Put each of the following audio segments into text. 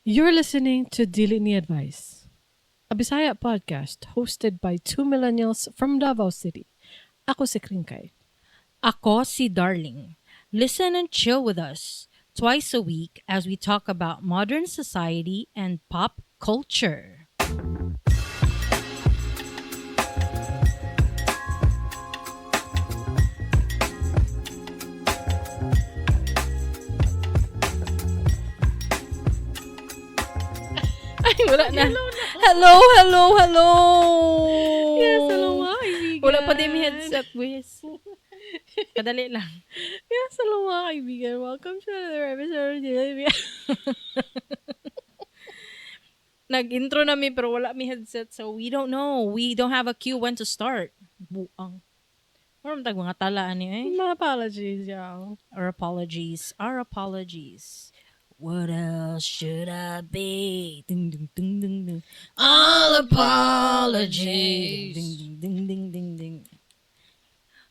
You're listening to Dili Ni Advice, a Bisaya podcast hosted by two millennials from Davao City. Ako si Kringkay. Ako si Darling. Listen and chill with us twice a week as we talk about modern society and pop culture. Ay, wala na. Hello. Yes, hello mga kaibigan. Wala pa din may headset, Wiz. Kadali lang. Yes, hello mga kaibigan. Welcome to another episode of Dili Ni Nag-intro namin pero wala may headset so we don't know. We don't have a cue when to start. Buang. Maram tag mga talaan niya eh. My apologies, y'all. Our apologies. What else should I be? Ding, ding, ding, ding, ding. All apologies. Ding, ding, ding, ding, ding.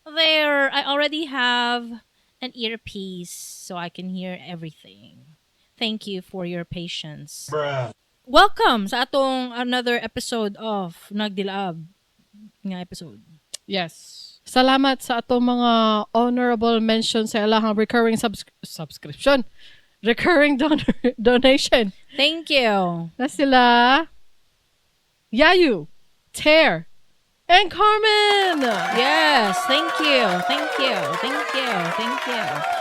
There, I already have an earpiece so I can hear everything. Thank you for your patience. Bruh. Welcome sa atong another episode of Nagdilaab nga episode. Yes. Salamat sa atong mga honorable mention sa ilahang recurring subscription. Recurring donation. Thank you. Na sila Yayu, Tear, and Carmen. Yes, thank you.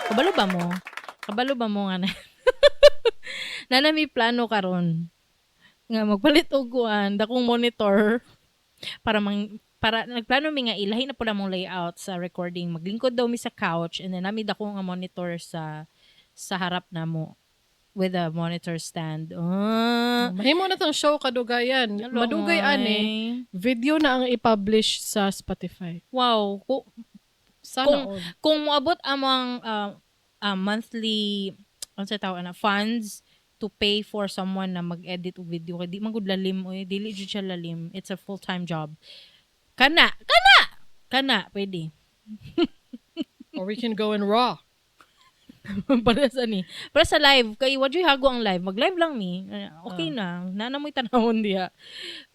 Kabalo ba mo nga na? Nanami plano karon nga magpalit og kuan dakong monitor para nagplano mi nga ilahi na pula mong layout sa recording. Maglingkod daw mi sa couch and then nami dako nga monitor sa harap na mo with a monitor stand. Mahimo na tong show kadugayan. Madugay ani. Video na ang i-publish sa Spotify. Wow. Sana Kung moabot among monthly funds to pay for someone na mag-edit og video kay di man gud lalim oy, dili jud siya lalim. It's a full-time job. Kana pwede. Or we can go in raw. Para sa live kay wadyo hago ang live, mag-live lang mi. Okay na mo'y tanawon diha.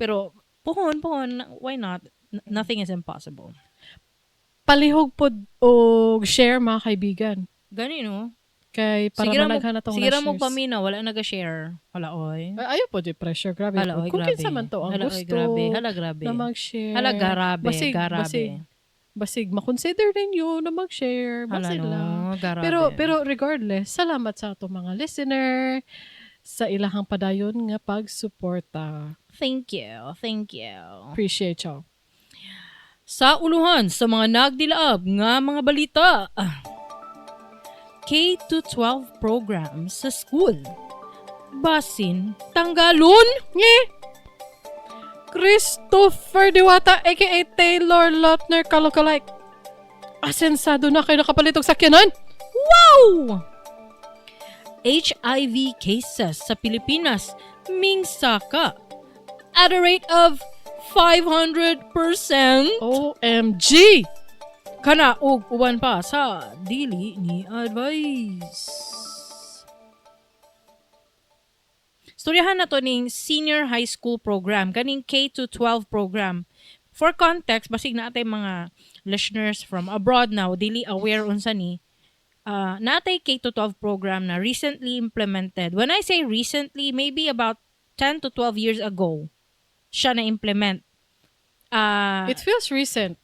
Pero puhon, why not? Nothing is impossible. Palihog pod og share mga kaibigan. Gani no. Kay para managhan na tong sige ra mo shares. pamina wala naga-share. Wala oy. Ayaw po di pressure. Grabe. Hala, oy, Kung grabe. kinsa man to ang Hala, gusto oy, grabe. na mag-share. Hala, garabe. Basig, makonsider ninyo na mag-share. Hala, Basid no, lang. garabe. Pero regardless, salamat sa ato mga listener sa ilahang padayon nga pagsuporta. Thank you. Appreciate y'all. Sa uluhan sa mga nagdilaab nga mga balita. K-12 program sa school. Basin, tanggalon? Cristopher Diwata aka Taylor Lautner Kalokalike. Asensado na kayo nakapalit og sakyanan. Wow! HIV cases sa Pilipinas, mingsaka at a rate of 500%. OMG! Kana og uban pa sa Dili Ni Advice. Storyahan na to ning senior high school program, kaning K-12 program. For context, basig na atay mga listeners from abroad now, dili aware unsa ni, natay K-12 program na recently implemented. When I say recently, maybe about 10 to 12 years ago, siya na-implement. It feels recent.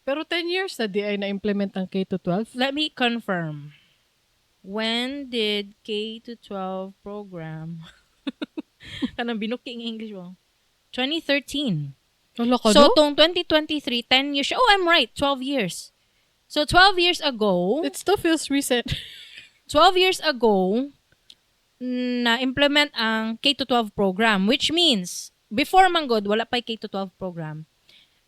Pero 10 years na di ay na-implement ang K-12. Let me confirm. When did K-12 program... Kanang binuking English mo. 2013. So, tong 2023, 10 years. Oh, I'm right. 12 years. So, 12 years ago... It still feels recent. 12 years ago, na-implement ang K-12 program. Which means, before manggod, wala pa K-12 program.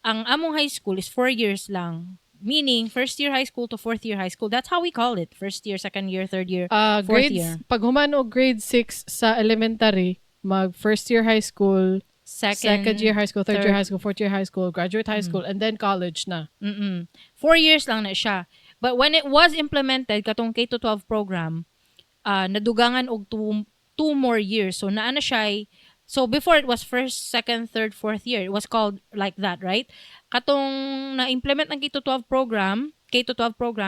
Ang among high school is 4 years lang. Meaning, first year high school to fourth year high school. That's how we call it. First year, second year, third year, fourth year. Pag human o grade 6 sa elementary, mag first year high school, second year high school, third year high school, fourth year high school, graduate high school, and then college na. 4 years lang na siya. But when it was implemented, katong K-12 program, nadugangan og 2 2 more years. So naana siya so before it was first, second, third, fourth year. It was called like that, right? Katong na-implement ng K-12 program,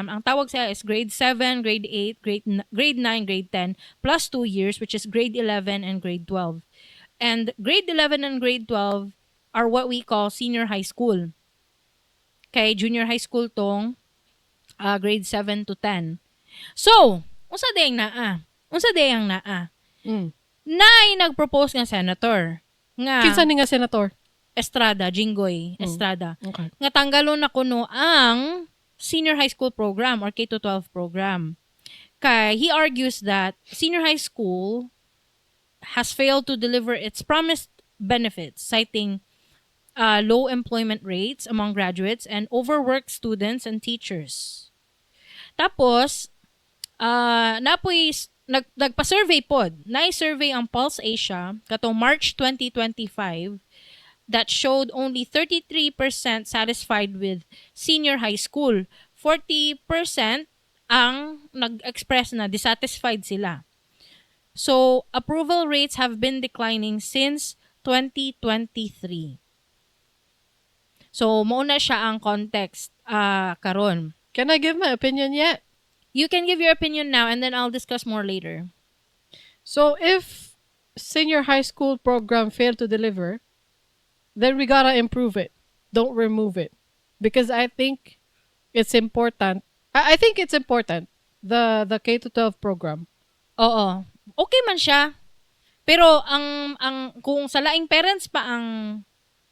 ang tawag siya is grade 7, grade 8, grade 9, grade 10, plus 2 years, which is grade 11 and grade 12. And grade 11 and grade 12 are what we call senior high school. Okay, junior high school tong grade 7 to 10. So, unsa day ang naa? Naay nag-propose nga senator. Nga, Kinsa ni nga senator? Jinggoy Estrada. Okay. Nga tanggalon na kuno ang senior high school program or K-12 program. Kay he argues that senior high school has failed to deliver its promised benefits, citing low employment rates among graduates and overworked students and teachers. Tapos, nagpa-survey pod. Nai-survey ang Pulse Asia katong March 2025 that showed only 33% satisfied with senior high school. 40% ang nag-express na dissatisfied sila. So, approval rates have been declining since 2023. So, mauna siya ang context karon. Can I give my opinion yet? You can give your opinion now and then I'll discuss more later. So if senior high school program failed to deliver, then we gotta improve it. Don't remove it. Because I think it's important. I think it's important, the K-12 program. Oo. Okay man siya. Pero ang kung sa laing parents pa ang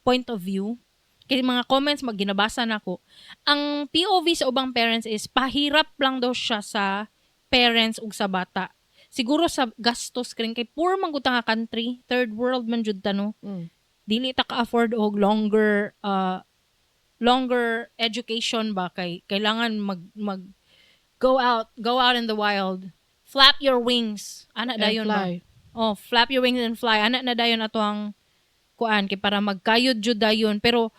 point of view, kaya mga comments ginabasa na ko, ang POV sa ubang parents is pahirap lang daw siya sa parents ug sa bata. Siguro sa gastos kring kay poor man gud nga country, third world man jud ta no. Dili ta ka-afford og longer education ba kay kailangan mag go out in the wild. Flap your wings. Ana dayon ba? Oh, flap your wings and fly. Ana na dayon ato ang kuan kay para magkayod jud dayon. Pero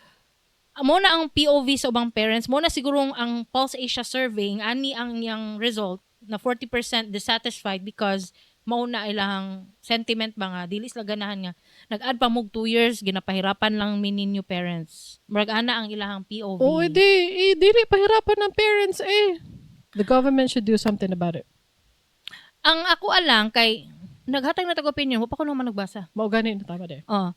mo na ang POV sa ubang parents, mo na siguro ang Pulse Asia survey, ani ang yang result na 40% dissatisfied because mao na ilahang sentiment ba nga dili sila ganahan nga nag-add pa mog 2 years ginapahirapan lang ninyo parents. Murag ana ang ilahang POV. Oh, dili pahirapan ng parents eh. The government should do something about it. Ang ako alang kay naghatag na tag opinion, wa pa ko naman nagbasa. Mao gani na tama de. Oh.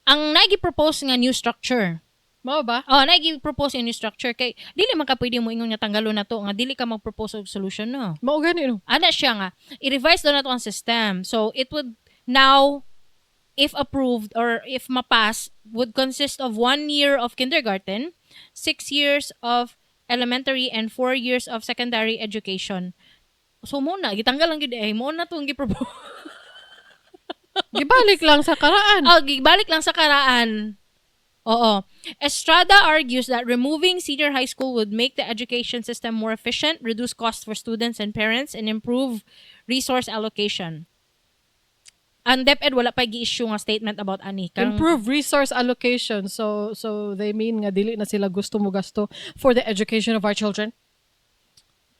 Ang nagi-propose nga new structure. Mao ba? Oh, nagi-propose yung new structure kay dili man ka pwede mo ingon nga tanggalon na to nga dili ka mag-propose og solution no. Mao gani no. Ana siya nga i-revise daw nato ang system. So it would now, if approved or if mapass, would consist of 1 year of kindergarten, 6 years of elementary and 4 years of secondary education. So muna gitanggal lang gid mo na tong gi-propose. Gibalik lang sa karaan. Oh, gibalik lang sa karaan. Oo. Estrada argues that removing senior high school would make the education system more efficient, reduce costs for students and parents, and improve resource allocation. Ang DepEd wala pa gi-issue nga statement about ani. Improve resource allocation. So they mean nga dili na sila gusto mo gasto for the education of our children.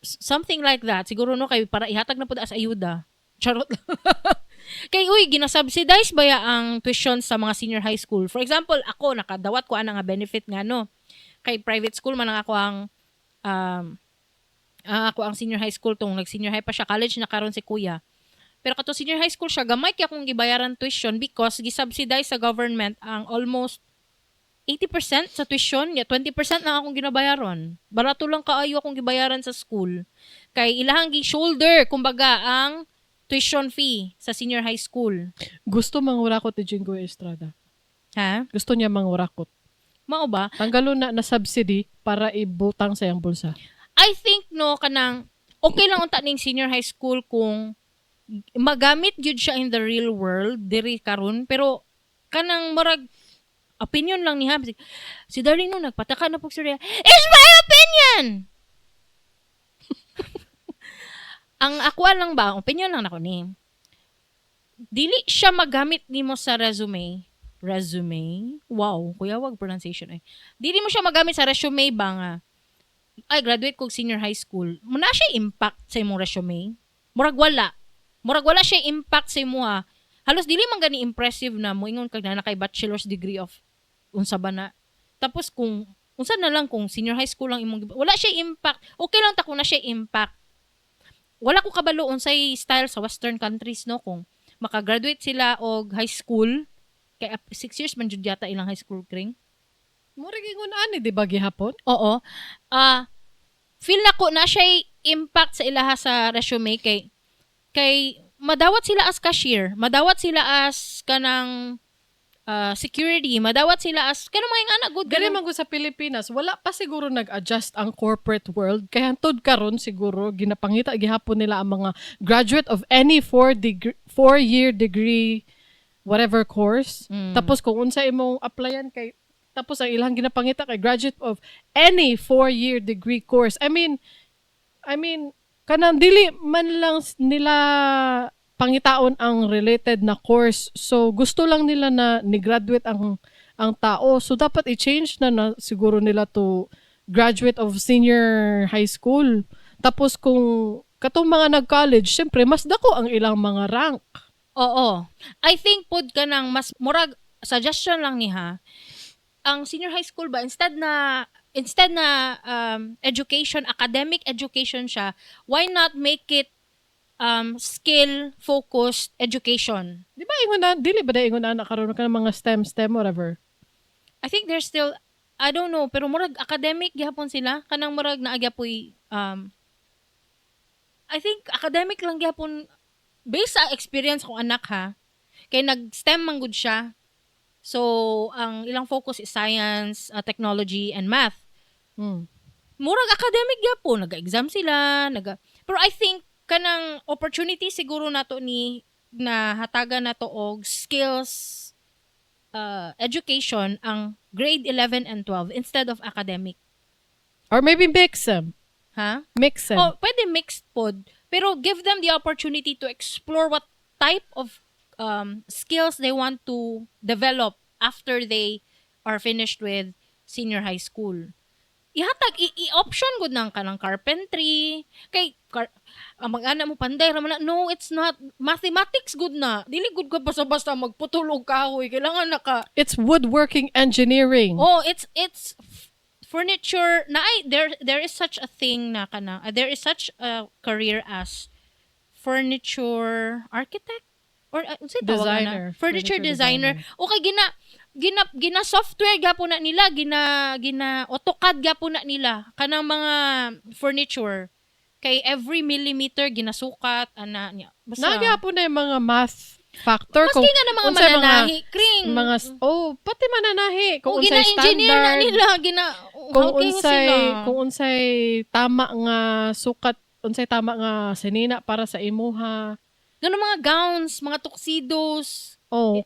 Something like that. Siguro no kay para ihatag na pud as ayuda. Charot. Kay ginasubsidize ba ya ang tuition sa mga senior high school? For example, ako nakadawat ko ana nga benefit nga no. Kay private school man ako ang senior high school tong nag-senior high pa siya, college na karon si kuya. Pero kato senior high school siya, gamay kaya akong gibayaran tuition because gisubsidize sa government ang almost 80% sa tuition, 20% lang akong ginabayaran. Barato lang kaayo akong gibayaran sa school. Kay ilahang gi-shoulder kumbaga ang tuition fee sa senior high school. Gusto mangurakot ni Jingo Estrada. Ha? Gusto niya mangurakot. Mao ba? Tanggalo na subsidy para ibutang sa iyang bulsa. I think no kanang okay lang unta ning senior high school kung magamit gyud siya in the real world diri karon pero kanang murag opinion lang ni Ham. Si Darling no nagpataka na pug surya. It's my opinion. Ang ako lang ba, opinion lang nako ni. Dili siya magamit nimo sa resume. Wow, kuya wag pronunciation eh. Dili mo siya magamit sa resume ba nga ay graduate kog senior high school, muna siya impact sa imong resume. Murag wala siya impact sa imo ha. Halos dili man gani impressive na mo ingon kag na kay bachelor's degree of unsa ba na. Tapos kung unsa na lang kung senior high school lang imong wala siya impact. Okay lang ta kung na siya impact. Wala ko kabalo unsay style sa western countries no kung makagraduate sila og high school kay 6 years man jud yata ilang high school kring. Murag ingon ani di ba gihapon? Oo. Feel na ko na siya impact sa ilaha sa resume kay madawat sila as cashier, madawat sila as kanang security, madawat sila as kanang mga anak good Gani man sa Pilipinas, wala pa siguro nag-adjust ang corporate world. Kaya hantod karon siguro ginapangita gihapon nila ang mga graduate of any 4-year degree whatever course. Tapos kung unsa imong applyan kay tapos ang ilang ginapangita kay graduate of any 4-year degree course. I mean kanang dili man lang nila pangitaon ang related na course. So gusto lang nila na ni-graduate ang tao. So dapat i-change na siguro nila to graduate of senior high school. Tapos kung katong mga nag-college, syempre mas dako ang ilang mga rank. Oo. I think pod ka nang mas murag suggestion lang niha. Ang senior high school ba instead na education, academic education siya, why not make it skill focused education? Di ba ingon na dili ba da ingon na karon ka ng mga STEM whatever. I think there's still I don't know pero murag academic gihapon sila kanang murag naagyapoy I think academic lang gihapon based sa experience kong anak ha. Kay nag-STEM man gud siya. So ang ilang focus is science, technology and math. Murag academic gyapon, naga-exam sila, pero I think kanang opportunity siguro nato ni na hatagan nato og skills education ang grade 11 and 12 instead of academic. Or maybe mix them. Ha? Mix them. Oh, pwede mixed pod, pero give them the opportunity to explore what type of skills they want to develop after they are finished with senior high school. Ihatag i-option gud nang kanang carpentry kay ang mag-ana mo panday ra man no it's not mathematics good na dili good ka basta-basta magputulog kahoy kailangan naka It's woodworking engineering. oh it's furniture na there is such a thing na kana there is such a career as furniture architect or unsay tawag na furniture designer. Okay gina software gapon na nila gina AutoCAD gapon na nila kanang mga furniture kay every millimeter ginasukat ana niya basta Nagyapon na yung mga math factor maski nga na mga unsay mananahi kring pati mananahi kung unsay gina-engineer na standard nila kung unsay tama nga sukat unsay tama nga sinina para sa imuha ngano mga gowns mga tuxedos.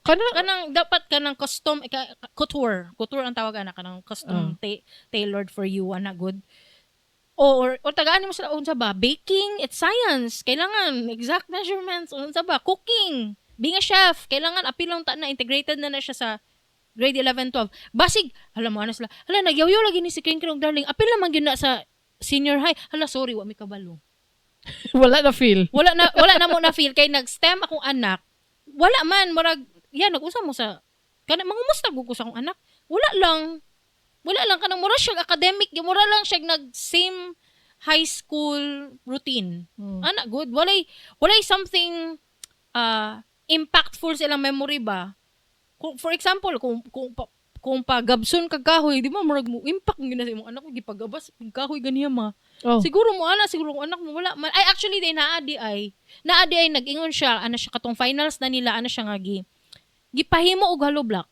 Kanang dapat kanang custom couture ang tawag ana kanang custom tailored for you ana good. Or tagaan mo sila unsa ba baking, it's science. Kailangan exact measurements unsa ba cooking. Being a chef, kailangan apilong ta na integrated na siya sa grade 11, 12. Basig, hala mo ana sila. Hala nagyaw-yaw lagi ni si Kringkay og Darling. Apil naman gyud na sa senior high. Hala sorry wa mi kabalo. wala na feel. Wala na mo na feel kay nag-STEM akong anak. Wala man murag nag-usap mo sa kana mangumusta gud ko sa akong anak. Wala lang kanang mura siya academic, mura lang siya nag same high school routine. Ana good. Walay something impactful sa ilang memory ba. For example, kung pagabson kag kahoy, di ba murag mo impact gyud sa imong anak kung gipagabas kag kahoy ganiya ma. Siguro mo kung anak mo wala man. Ay actually day naadi ay nag-ingon siya ana siya katong finals na nila ana siya nga gipahimo og hollow block.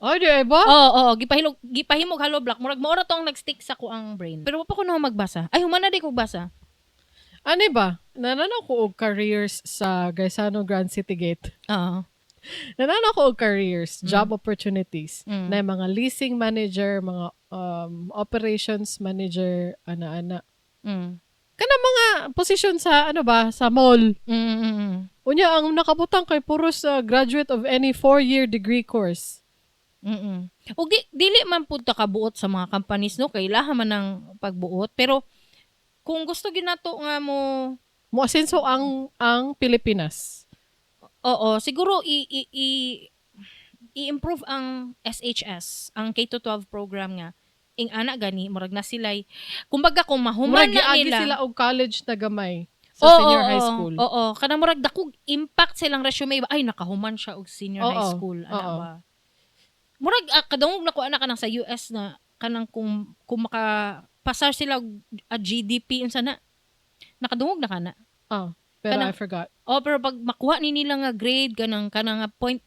Ay, di ba? Oo, gipahimo og hollow block. Murag maora tong nag-stick sa ko ang brain. Pero pa ko na magbasa. Ay humana di ko basa. Ano ba? Nananaw ko og careers sa Gaisano Grand City Gate. Oo. Nananaw ko og careers, job opportunities na mga leasing manager, mga operations manager, ana-ana. Kana mga position sa sa mall. Unya ang nakabutang kay puros graduate of any 4-year degree course. ug dili man pud ta kabuot sa mga companies no kay ilaha man ng pagbuot pero kung gusto ginato nga mo Mo asenso ang Pilipinas. oo siguro i-improve ang SHS ang K-12 program nga ing ana gani murag na sila'y kumbaga kung mahuman Murag na giagi nila sila og college na gamay sa senior high school. oo kanang murag dakog impact silang resume ba ay nakahuman siya og senior high Oo, school ana oo. ba murag kadungog na ko ana kanang sa US na kanang kung makapasar sila og GDP unsa na nakadungog na kana Pero Kanang- I forgot. pero pag makuha ni nila nga grade kanang nga point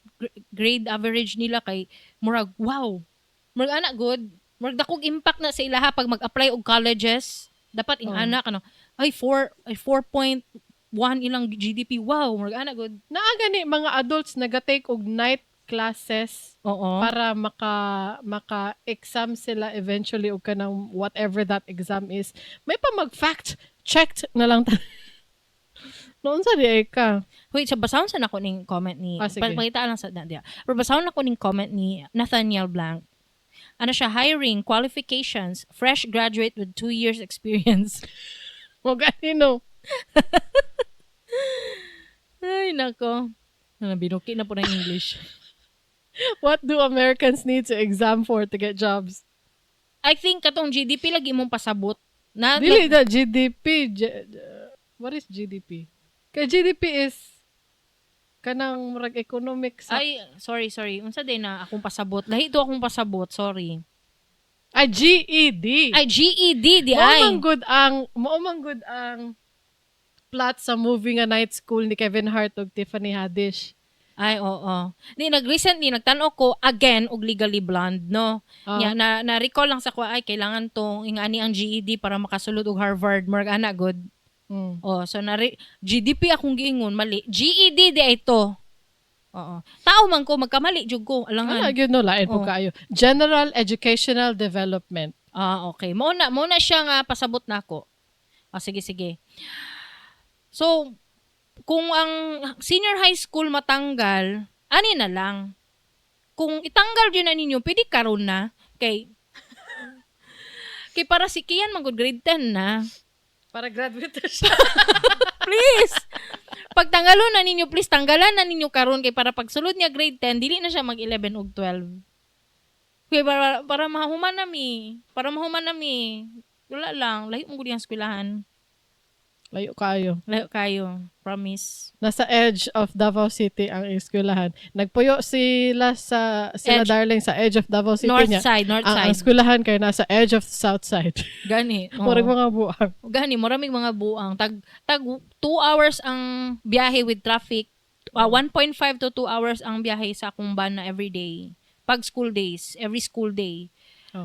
grade average nila kay murag wow murag ana good murag dakog impact na sa ilaha pag mag-apply og colleges dapat ing ana kanang ay 4.1 ilang GDP wow murag ana good Naa gani mga adults naga-take og night classes oo para maka-exam sila eventually o kanang whatever that exam is. May pa mag-fact checked na lang ta. Noon sa di ka. wait sa basahon sa nako ning comment ni Sige. pakita lang sa dia pero basahon nako ning comment ni Nathaniel Blank ano siya hiring qualifications fresh graduate with 2 years experience O ganino. ay nako binuki na po ng English. What do Americans need to exam for to get jobs? I think katong GDP lagi mong pasabot. Na, Dili na GDP. What is GDP? Kay GDP is kanang murag economics. ay, sorry. Unsa din na akong pasabot. Lahi ito akong pasabot, sorry. Ay, GED. Ay, GED, di Mao ay. man good ang plot sa movie nga Night School ni Kevin Hart ug Tiffany Haddish. Ay, oo. Recently, nagtanaw ko again og Legally Blonde, no? Ya, na-recall lang sa ko, ay, kailangan tong ingani ang GED para makasulod og Harvard. Marag ana, good. Oh, so GDP akong giingon, mali. GED di ito. Oo. Tao man ko, magkamali, jud ko. Alangan. Ano, yun no, lain po kayo. General Educational Development. Okay. Muna siya nga pasabot na ako. Sige. So, kung ang senior high school matanggal, ani na lang. Kung itanggal yun na ninyo, pwede karon na. Kay para si Kian magod grade 10 na. Para graduate na siya. Please! Pag tangalon na ninyo, please, tanggalan na ninyo karon kay para pagsulod niya grade 10, dili na siya mag 11 ug 12. Kaya para mahuman nami. Wala lang. Lahi mo gud yung eskwelahan. Layo kayo. Promise. Nasa edge of Davao City ang eskwelahan. Nagpuyo sila Edge. Darling sa edge of Davao City North niya. side. Ang eskwelahan kay nasa edge of South side. Gani. Murag mga buang. Gani, maraming mga buang. Tag 2 hours ang biyahe with traffic. 1.5 to 2 hours ang biyahe sa akong van na everyday. Pag school days, every school day.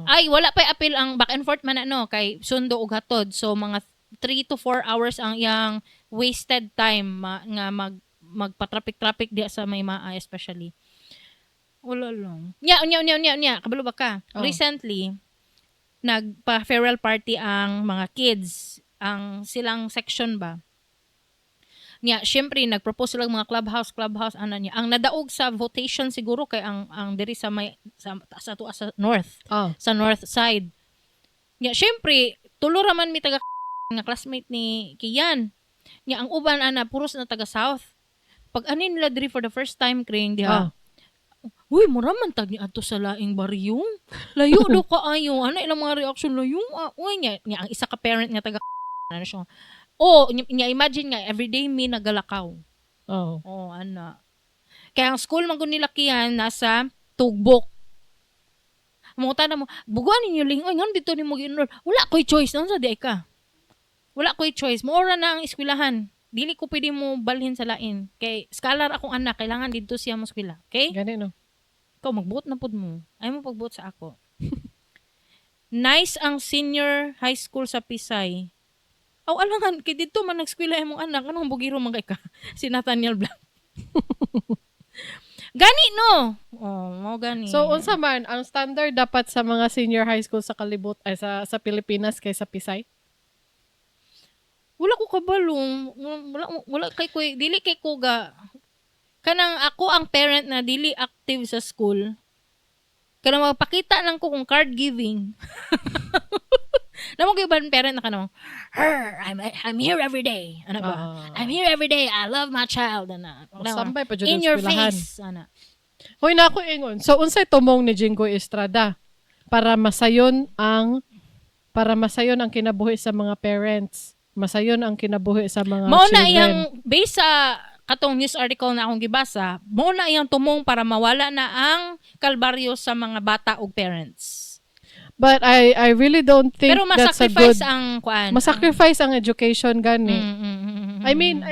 Ay, wala pa appeal ang back and forth man kay sundo ug hatod. So mga 3 to 4 hours ang iyang wasted time nga magpa-traffic di sa may especially. Wala lang. Nya. Kabalo ba ka? Recently, nagpa-farewell party ang mga kids. Ang silang section ba? Nya, syempre, nag-propose sila mga clubhouse, niya. Ang nadaog sa votation siguro kay ang diri sa may, sa north. Sa north side. Nya, syempre, tulo raman mi taga nga classmate ni Kian. Nya ang uban puros na taga south. Pag anin nila diri for the first time kring diha. Uy, mura man tag ni adto sa laing baryo. Layo do kaayo. Ano ilang mga reaction layo? Uy nya ang isa ka parent nga taga ano siya. Nya imagine nga everyday mi nagalakaw. Ana. Kaya ang school man gud nila Kian nasa Tugbok. Muta na mo, buguan ninyo lingoy ngano dito nimo gi-enroll. Wala koy choice nang sa di ka. Wala ko'y choice. Maura na ang eskwelahan. Dili ko pwede mo balhin sa lain. Kay scholar akong anak, kailangan dito siya mo eskwela. Okay? Gani no. Ikaw, magbuot na pod mo. Ay mo pagbuot sa ako. Nice ang senior high school sa Pisay. Alangan, kay dito man nag-eskwela mong anak. Anong bugiro man kay ka? Si Nathaniel Blanc. Gani no. Mo gani. So unsa man ang standard dapat sa mga senior high school sa sa Pilipinas kaysa Pisay? Wala ko kabalong. Wala kay ko, dili kay ko kanang ako ang parent na dili active sa school. Kaya magpakita lang ko kung card giving. Namang ibang parent na kanong, I'm here every day. Ano ba? I'm here every day. I love my child. Ano? Sambay pa dyan In your eskwelahan. face. Ano? Hoy na ako ingon. So unsay tumong ni Jingoy Estrada para masayon ang kinabuhi sa mga parents. Masayon ang kinabuhi sa mga Mao children. na iyang based sa katong news article na akong gibasa, mao na iyang tumong para mawala na ang kalbaryo sa mga bata ug parents. But I really don't think Pero that's a good... masacrifice ang kuan. Masacrifice ang education gani. I mean,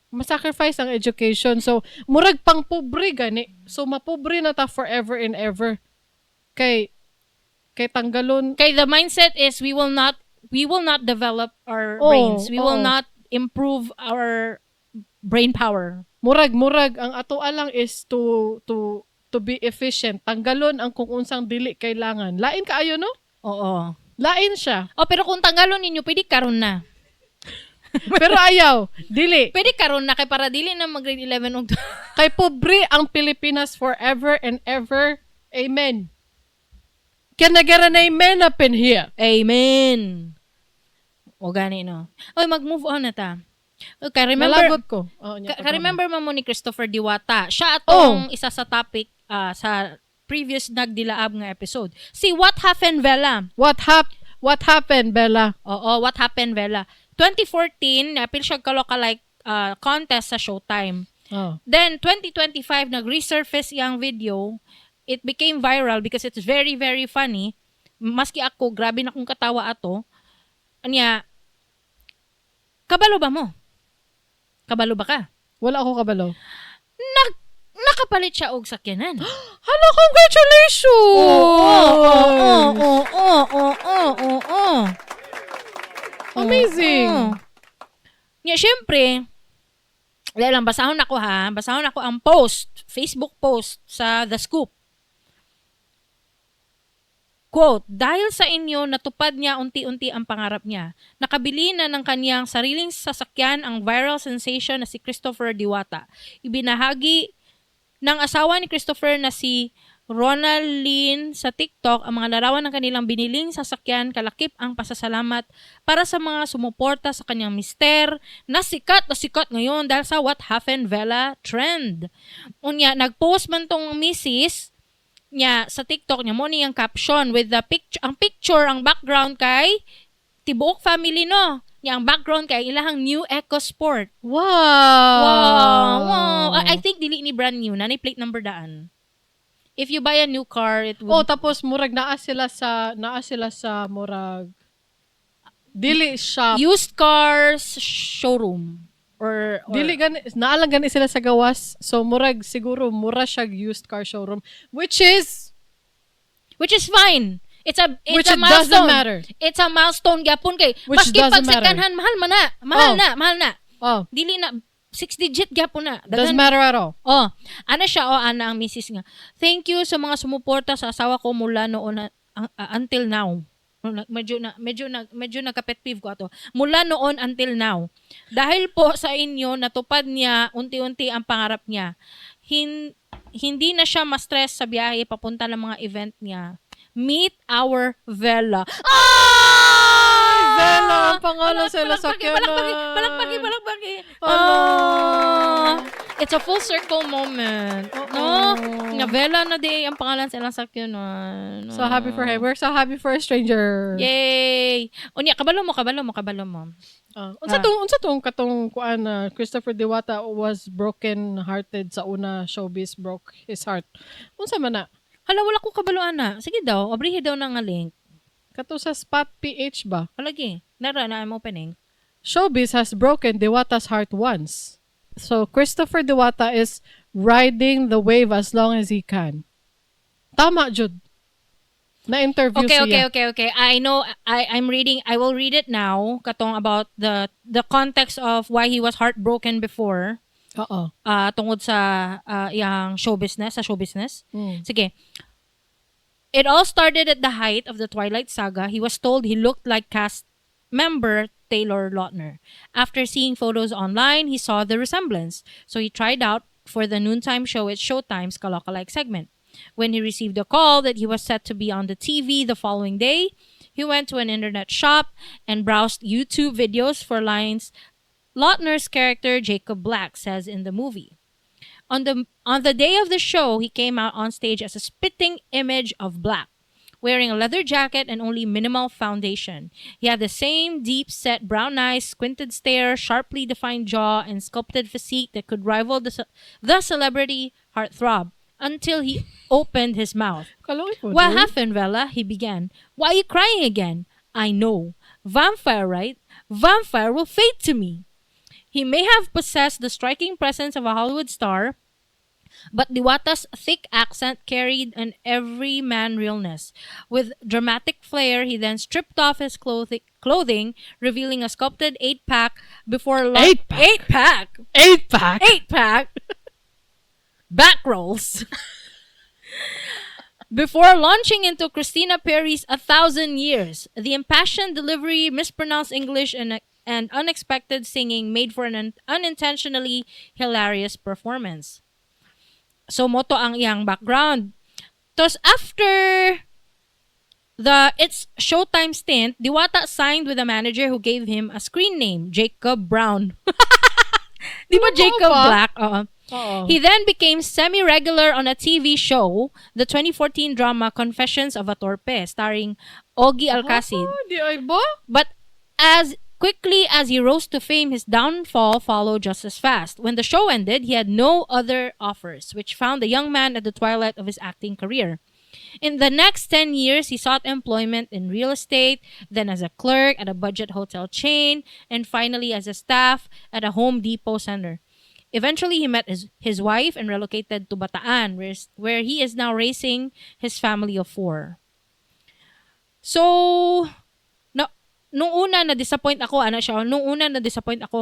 masacrifice ang education. So, murag pang pobre gani. So, mapobre na ta forever and ever. Kay tanggalon. Kay the mindset is we will not develop our brains. We will not improve our brain power. Murag ang atoa lang is to be efficient. Tanggalon ang kung unsang dili kailangan. Lain kaayo no? Oo. Lain siya. Pero kung tanggalon ninyo, pwede karon na. Pero ayaw, dili. Pwede karon na kay para dili na mag grade 11 og Kay pobre ang Pilipinas forever and ever. Amen. Can I get an amen up in here? Amen. O gani no. Oy, mag-move on na ta. Okay, Nalagot ko. Remember mo ni Cristopher Diwata. Siya atong isa sa topic sa previous Nagdilaab nga episode. See, what happened, Bella? What happened, Bella? Oo, what happened, Bella? 2014, napil siya Kalokalike contest sa Showtime. Then, 2025, nag-resurface yung video. It became viral because it's very, very funny. Maski ako, grabe na kong katawa ato. Anya, kabalo ba mo? Kabalo ba ka? Wala ako kabalo. Nakapalit siya og sakyanan. Hello, congratulations! Amazing! Nga, syempre, dahil lang, basahon ako ang post, Facebook post sa The Scoop. Quote, dahil sa inyo, natupad niya unti-unti ang pangarap niya. Nakabili na ng kanyang sariling sasakyan ang viral sensation na si Cristopher Diwata. Ibinahagi ng asawa ni Cristopher na si Ronaldin sa TikTok ang mga larawan ng kanilang biniling sasakyan. Kalakip ang pasasalamat para sa mga sumuporta sa kanyang mister na sikat ngayon dahil sa What Happened Vela trend. Unya, nag-post man tong misis niya sa TikTok niya mo niyang caption with the picture, ang background kay tibuok family no. Niya ang background kay ilahang new EcoSport. Wow. I think dili ni brand new na ni plate number daan. If you buy a new car, it would... tapos murag naa sila sa murag dili shop. Used cars showroom. Or dili gani naalang gani sila sa gawas. So murag siguro mura siya used car showroom which is fine. It's a it milestone. doesn't matter. It's a milestone gyapon kay maski pag secondhand mahal na. Dili na 6 digit gyapon na. Doesn't matter at all. Ana siya ana ang misis nga. Thank you sa mga sumuporta sa asawa ko mula noon until now. Medyo nagka-pet peeve ko ato. Mula noon until now. Dahil po sa inyo, natupad niya unti-unti ang pangarap niya. Hindi na siya ma-stress sa biyahe papunta ng mga event niya. Meet our Vela. Vela, ang pangalan sa lasakyanan. Palakpaki. It's a full circle moment. No? Nga Vela na di ang pangalan sa lasakyanan. So happy for him. We're so happy for a stranger. Yay! Unya, kabalo mo. Unsa tong katong kuan na Cristopher Diwata was broken hearted sa una showbiz broke his heart. Unsa man na? Hala, wala ko kabaloan na. Sige daw, abrihe daw na nga link. Kato sa Spot PH ba? Halagi, nara na I'm opening. Showbiz has broken Diwata's heart once. So Cristopher Diwata is riding the wave as long as he can. Tama, Jud. Na-interview siya. Okay. I know, I'm reading, I will read it now, katong about the context of why he was heartbroken before. Tungod sa show business. Sige. It all started at the height of the Twilight Saga. He was told he looked like cast member Taylor Lautner. After seeing photos online, he saw the resemblance. So he tried out for the noontime show at Showtime's Kalokalike segment. When he received a call that he was set to be on the TV the following day, he went to an internet shop and browsed YouTube videos for lines Lautner's character Jacob Black says in the movie. On the day of the show, he came out on stage as a spitting image of Black, wearing a leather jacket and only minimal foundation. He had the same deep-set brown eyes, squinted stare, sharply defined jaw, and sculpted physique that could rival the celebrity heartthrob until he opened his mouth. What happened, Vela? He began. Why are you crying again? I know. Vampire, right? Vampire will fade to me. He may have possessed the striking presence of a Hollywood star, but Diwata's thick accent carried an everyman realness. With dramatic flair, he then stripped off his clothing, revealing a sculpted 8-pack before... 8-pack? 8-pack? 8-pack? Back rolls. Before launching into Christina Perry's 1,000 Years, the impassioned delivery, mispronounced English, and unexpected singing made for an unintentionally hilarious performance. So, moto ang iyang background. Tapos, after its Showtime stint, Diwata signed with a manager who gave him a screen name, Jacob Brown. Di ba Jacob Black? He then became semi-regular on a TV show, the 2014 drama Confessions of a Torpe, starring Ogie Alcacid. Di ay ba? But as quickly as he rose to fame, his downfall followed just as fast. When the show ended, he had no other offers, which found the young man at the twilight of his acting career. In the next 10 years, he sought employment in real estate, then as a clerk at a budget hotel chain, and finally as a staff at a Home Depot center. Eventually, he met his wife and relocated to Bataan, where he is now raising his family of 4. So, nung una na-disappoint ako,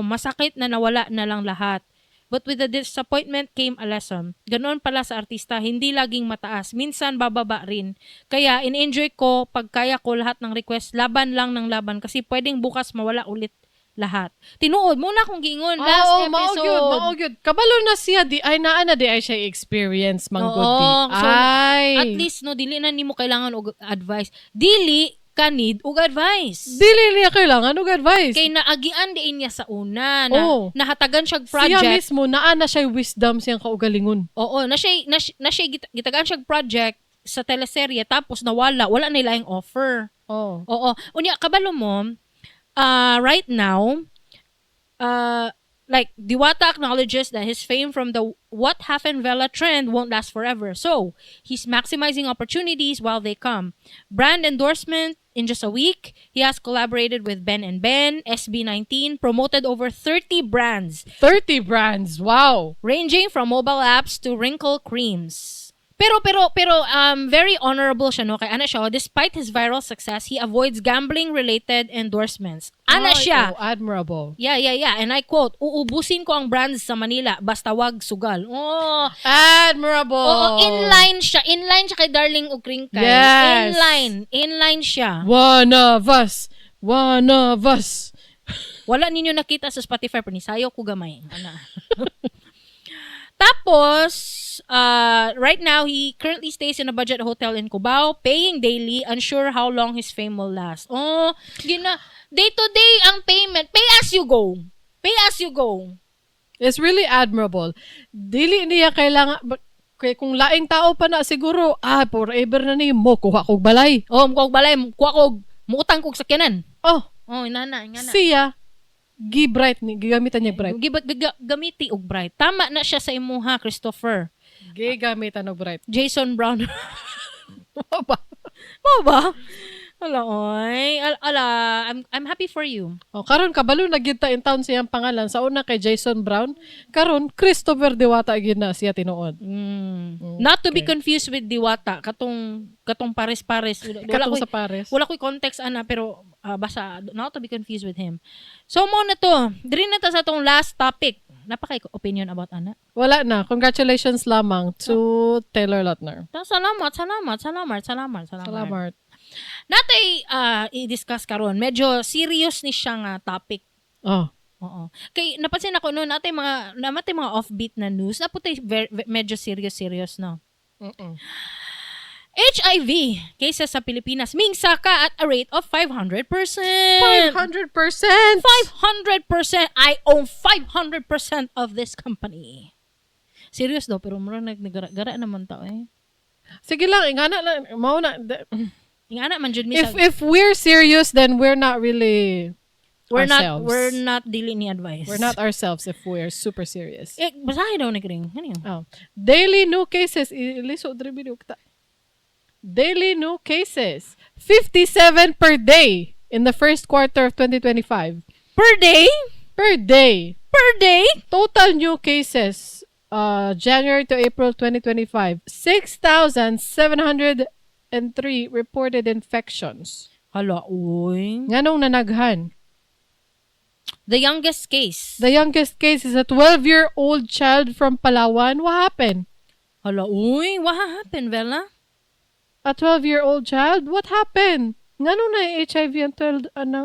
masakit na nawala na lang lahat. But with the disappointment came a lesson. Ganoon pala sa artista, hindi laging mataas. Minsan bababa rin. Kaya in-enjoy ko, pag kaya ko lahat ng request, laban lang ng laban. Kasi pwedeng bukas mawala ulit lahat. Tinuod, muna akong gingon. Last episode. Maugyod. Kabalo na siya, di ay naa na di ay siya experience, manggod di. So, at least, no, dili na nimo kailangan og advice. Dili ka need og advice. Dili niya kailangan og advice. Kay naagian diin niya sa una na nahatagan siya project. Siya mismo naa na siya wisdom siyang kaugalingon. Oo, na siya gitagan siya project sa teleserye tapos wala na ilang offer. Oo. Unya kabalo mo right now like Diwata acknowledges that his fame from the What Happened Vela trend won't last forever. So, he's maximizing opportunities while they come. Brand endorsement in just a week. He has collaborated with Ben and Ben, SB19, promoted over 30 brands. 30 brands, wow! Ranging from mobile apps to wrinkle creams. Pero very honorable siya, no? Kaya ana siya, despite his viral success, he avoids gambling-related endorsements. Ana siya. Admirable. Yeah. And I quote, uubusin ko ang brands sa Manila, basta wag sugal. Oh. Admirable. Oo, inline siya. Inline siya kay Darling and Kringkay. Yes. Inline siya. One of us. Wala ninyo nakita sa Spotify, pero nisayo ko gamay. Ana. Tapos, right now, he currently stays in a budget hotel in Cubao, paying daily, unsure how long his fame will last. Oh, day-to-day ang payment. Pay as you go. It's really admirable. Dili niya kailangan, kaya kung laing tao pa na siguro, forever na niyo mo, kuha kog balay. Kuha kog, muutang kog sakyanan. Inana. Siya, gigamitan niya bright. Gamiti og bright. Tama na siya sa imuha, Christopher. Gigamitan og bright. Jason Brown. Mo ba? Ala, oy. I'm happy for you. Karon kabalo na gyud ta in town siyang pangalan. Sa una kay Jason Brown, karon Cristopher Diwata gyud na siya tinuod. Not to be confused with Diwata, katong pares-pares. Katong sa pares. Wala ko'y context ana, pero basta not to be confused with him. So mo na to. Diri na ta sa tong last topic. Napaka opinion about ana. Wala na. Congratulations lamang to Taylor Lautner. Salamat. Natay i-discuss karon. Medyo serious ni siya nga topic. Oo. Kay napansin ako noon natay mga offbeat na news. Naputay medyo serious no. HIV cases sa Pilipinas, mingsaka at a rate of 500%. 500%! 500%! I own 500% of this company. Serious daw, pero murang naggara naman tao eh. Sige lang, ingana lang. Ingana man jud mi If we're serious, then we're not really ourselves. We're not Dili Ni Advice. We're not ourselves if we're super serious. Basahin daw ni Kring. Ano yun? Daily new cases. Daily new cases. 57 per day in the first quarter of 2025. Per day? Per day. Per day? Total new cases, January to April 2025, 6,703 reported infections. Hala, uy. Nganong nanaghan? The youngest case. The youngest case is a 12-year-old child from Palawan. What happened? Hala, uy. What happened, Vela? A 12-year-old child? What happened? Nganong na HIV ang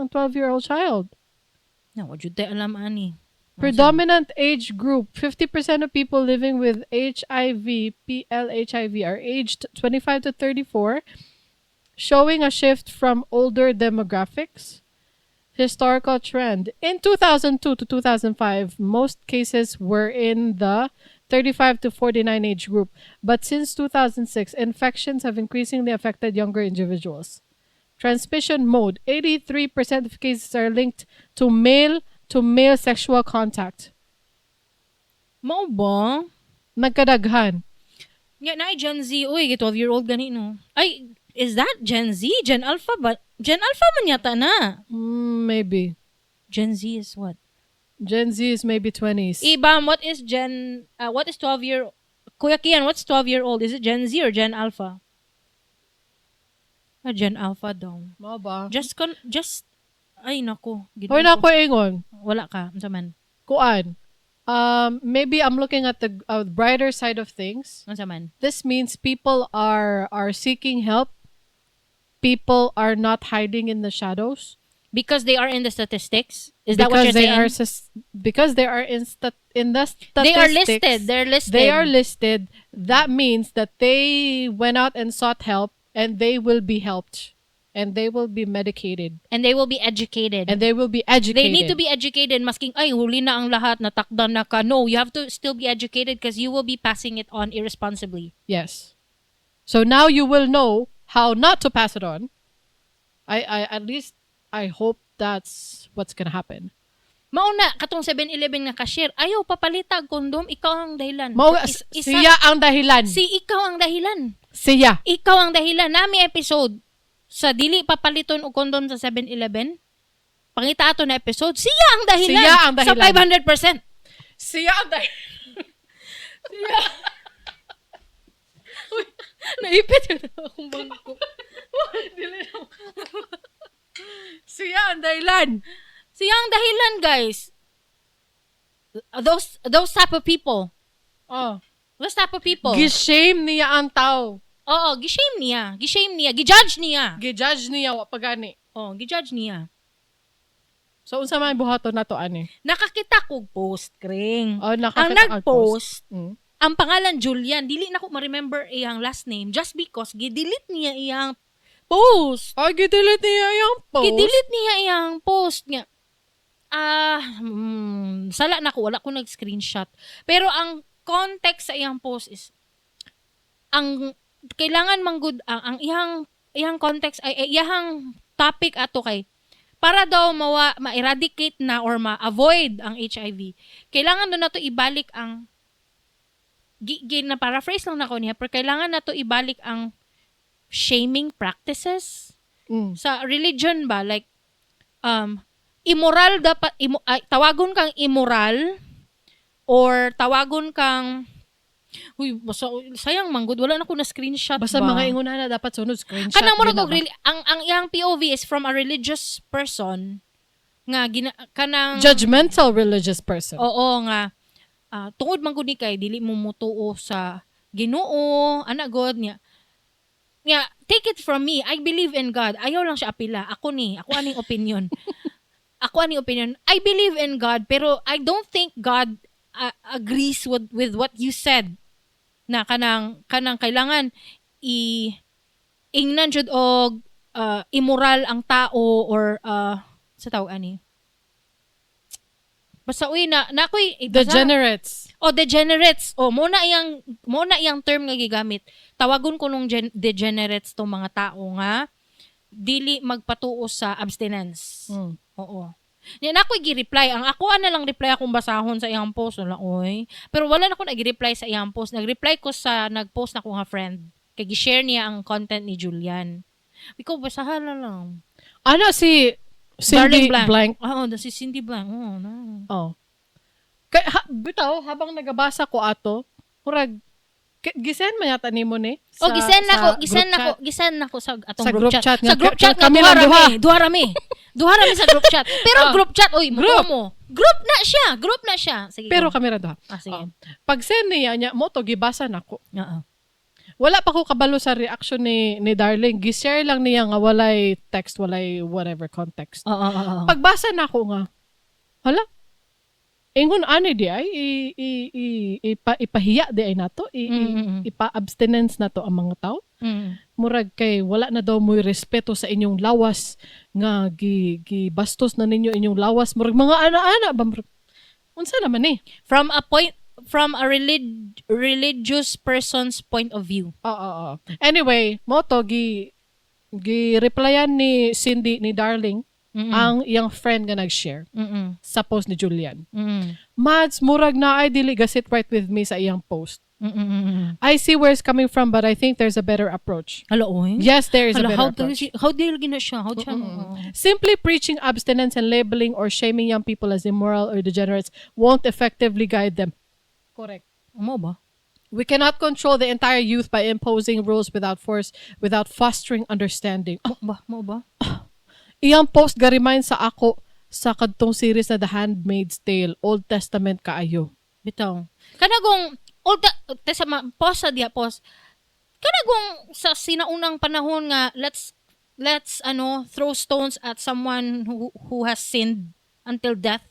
12-year-old child? Na, what yun tayo alam, ani? Predominant age group. 50% of people living with HIV, PLHIV, are aged 25 to 34, showing a shift from older demographics. Historical trend. In 2002 to 2005, most cases were in the 35 to 49 age group. But since 2006, infections have increasingly affected younger individuals. Transmission mode. 83% of cases are linked to male sexual contact. Mao ba? Nagkadaghan. Nga na Gen Z. Uy, 12-year-old gani, no? Ay, is that Gen Z? Gen Alpha ba? Gen Alpha man yata na. Maybe. Gen Z is what? Gen Z is maybe 20s. Ibam, what is 12-year... Kuya Kian, what's 12-year-old? Is it Gen Z or Gen Alpha? Gen Alpha daw. Mao ba? Ay, nako. Hoy na ko ingon. Wala ka. Ano man? Kuan. Maybe I'm looking at the brighter side of things. Ano man? This means people are seeking help. People are not hiding in the shadows. Because they are in the statistics? Is that what you're saying? Because they are in the statistics. They are listed. They're listed. They are listed. That means that they went out and sought help and they will be helped. And they will be medicated. And they will be educated. They need to be educated. Masking, ay, huli na ang lahat, natakdan na ka. No, you have to still be educated because you will be passing it on irresponsibly. Yes. So now you will know how not to pass it on. At least I hope that's what's gonna happen. Mauna, katong 7-Eleven nga cashier, ayaw papalitag kondom, ikaw ang dahilan. Siya ang dahilan. Ikaw ang dahilan. Siya. Ikaw ang dahilan. Nami episode sa dili papaliton og kondom sa 7-Eleven. Pangita ato na episode, siya ang dahilan. Siya ang dahilan. Sa 500%. Siya ang dahilan. Siya. Uy, naipit yun akong bangko. Siya ang dahilan. Siya ang dahilan, guys. Those type of people. Oh. Those type of people. Gishame niya ang tao. Oo, gishame niya. Gijudge niya. Gijudge niya, wapagani. Oo, gijudge niya. So, unsa man buhaton na to, ani? Nakakita kong post, Kring. Oh, ang nag-post, Mm. ang pangalan Julian, dili na ko ma-remember iyang last name just because gidelete niya iyang post. Oh, gidelete niya yung post? Gidelete niya iyang post nga. Sala na ko, wala ko nag-screenshot. Pero ang context sa iyang post is, ang kailangan manggod ang iyang context ay iyang topic ato kay para daw ma-eradicate na or ma-avoid ang HIV. Kailangan na to ibalik ang na paraphrase lang nako niya, pero kailangan na to ibalik ang shaming practices sa religion ba, like immoral dapat tawagon kang immoral or tawagon kang sayang manggod, wala na ko na screenshot basta ba? mga inguna na dapat sunod screenshot. Kanang murag ang iyang POV is from a religious person nga kanang judgmental religious person. Oo nga. Tungod man gud ni kay dili mo mutuo sa Ginoo, ana god niya. Nga, take it from me. I believe in God. Ayaw lang siya apila. Ako aning opinion. I believe in God pero I don't think God agrees with what you said. na kanang kailangan ingnan jud og immoral ang tao or sa tawag ani. Basta uy na koy Degenerates. Degenerates. Mo na iyang term nga gigamit. Tawagon ko nung degenerates tong mga tao nga dili magpatuo sa abstinence. Oo. Yan ako'y gi-reply. Ang ako na lang reply akong basahon sa iyang post. Wala, oy. Pero wala na ako nag-reply sa iyang post. Nag-reply ko sa nag-post na ko nga friend. Kaya gi-share niya ang content ni Julian. Ikaw, basahan na lang. Ano si Cindy Blank? Oo, si Cindy Blank. Oo, no. Oh. Bitaw, habang nagabasa ko ato, murag, gisen man yata nimo ni? Gisen na ko sa atong group chat. Sa group chat kami nga, duha rami sa group chat. Pero group chat, Group na siya. Sige. Pero kami ra duha. Sige. Pag send niya, mo to gibasa nako. Oo. Wala pa ko kabalo sa reaction ni Darling. Gi-share lang niya nga walay text, walay whatever context. Oo. Pagbasa na ko nga, hala, ingon ani di ay ipahiya di ay nato, ipa-abstinence nato ang mga tao. Murag kay wala na daw mo'y respeto sa inyong lawas nga gibastos na ninyo inyong lawas. Murag mga ana-ana ba? Unsa naman ni? From a religious person's point of view. Oo. Anyway, moto gi-replyan ni Cindy ni Darling ang iyang friend nga nag-share sa post ni Julian. Mads, murag na ay dili gasit right with me sa iyang post. I see where it's coming from, but I think there's a better approach. Hello, oy? Yes, there is a better approach. How dili gina siya? How siya? Simply preaching abstinence and labeling or shaming young people as immoral or degenerates won't effectively guide them. Correct. Mo ba? We cannot control the entire youth by imposing rules without force, without fostering understanding. Mo ba? Iyang post ga-remind sa ako sa kadtong series na The Handmaid's Tale, Old Testament kaayo. Bitaw. Kanagong post kanagong sa sinaunang panahon nga let's throw stones at someone who has sinned until death.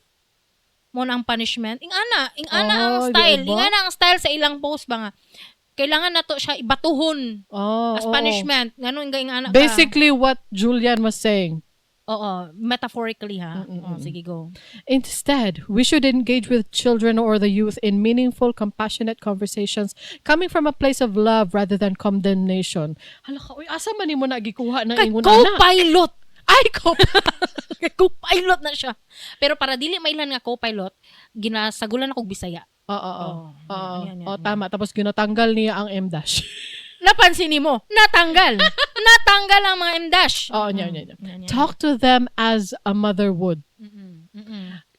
Mo na ang punishment. Ingana ang style. Diba? Ingana ang style sa ilang post ba nga. Kailangan nato siya ibatuhon as punishment. Ganun ingana ka. Basically what Julian was saying. Metaphorically ha. Sige, go. Instead, we should engage with children or the youth in meaningful, compassionate conversations coming from a place of love rather than condemnation. Hala ka, asa man mo nagikuha ng ingon na? Co-pilot! Ay, co-pilot na siya. Pero para dili mailan nga co-pilot, ginasagulan ako Bisaya. Tama. Tapos ginatanggal niya ang M-dash. Napansin mo, natanggal ang mga M-dash. Talk to them as a mother would.